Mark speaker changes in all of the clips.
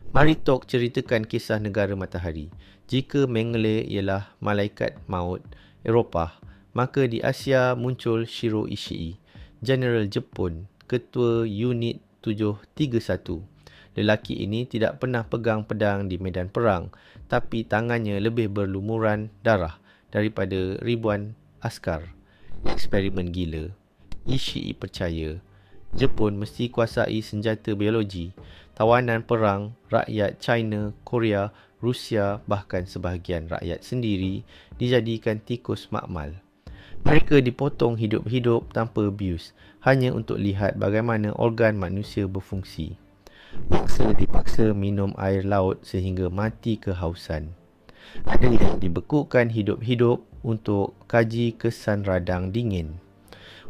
Speaker 1: Mari Tok ceritakan kisah negara matahari. Jika Mengele ialah malaikat maut Eropah, maka di Asia muncul Shiro Ishii, Jeneral Jepun, Ketua Unit 731. Lelaki ini tidak pernah pegang pedang di medan perang, tapi tangannya lebih berlumuran darah daripada ribuan askar. Eksperimen gila. Ishii percaya Jepun mesti kuasai senjata biologi, tawanan perang, rakyat China, Korea, Rusia, bahkan sebahagian rakyat sendiri dijadikan tikus makmal. Mereka dipotong hidup-hidup tanpa abuse, hanya untuk lihat bagaimana organ manusia berfungsi. Bangsa dipaksa minum air laut sehingga mati kehausan. Ada yang dibekukan hidup-hidup untuk kaji kesan radang dingin.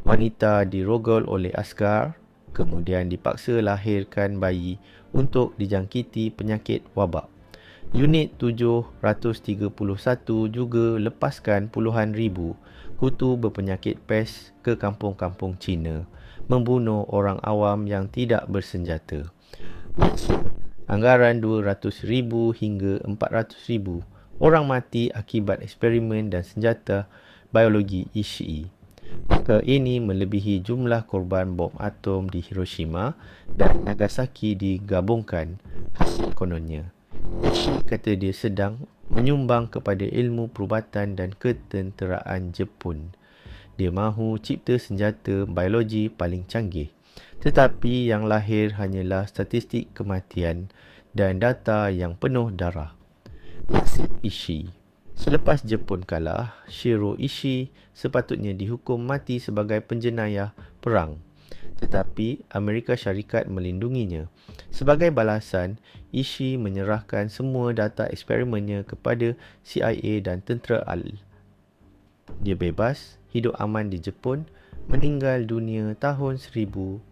Speaker 1: Wanita dirogol oleh askar, kemudian dipaksa lahirkan bayi untuk dijangkiti penyakit wabak. Unit 731 juga lepaskan puluhan ribu kutu berpenyakit pes ke kampung-kampung Cina, membunuh orang awam yang tidak bersenjata. Anggaran 200,000 hingga 400,000 orang mati akibat eksperimen dan senjata biologi Ishii. Maka ini melebihi jumlah korban bom atom di Hiroshima dan Nagasaki digabungkan hasil kononnya. Ishii kata dia sedang menyumbang kepada ilmu perubatan dan ketenteraan Jepun. Dia mahu cipta senjata biologi paling canggih. Tetapi yang lahir hanyalah statistik kematian dan data yang penuh darah. Nasib Ishii. Selepas Jepun kalah, Shiro Ishii sepatutnya dihukum mati sebagai penjenayah perang. Tetapi Amerika Syarikat melindunginya. Sebagai balasan, Ishii menyerahkan semua data eksperimennya kepada CIA dan tentera AL. Dia bebas, hidup aman di Jepun, meninggal dunia tahun 1959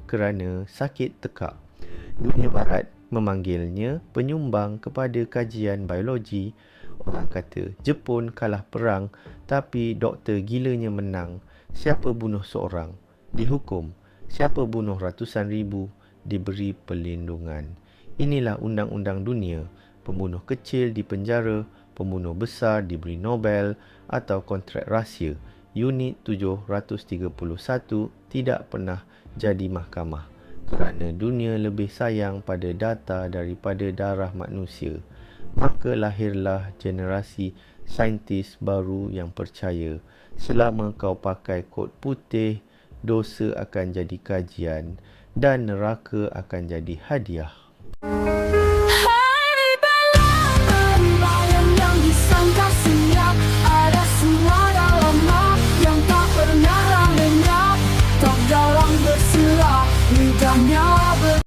Speaker 1: kerana sakit tekak. Dunia Barat memanggilnya penyumbang kepada kajian biologi. Orang kata Jepun kalah perang, tapi doktor gilanya menang. Siapa bunuh seorang dihukum, siapa bunuh ratusan ribu diberi perlindungan. Inilah undang-undang dunia. Pembunuh kecil dipenjara, pembunuh besar diberi Nobel atau kontrak rahsia. Unit 731 tidak pernah jadi mahkamah, kerana dunia lebih sayang pada data daripada darah manusia. Maka lahirlah generasi saintis baru yang percaya selama kau pakai kot putih, dosa akan jadi kajian dan neraka akan jadi hadiah.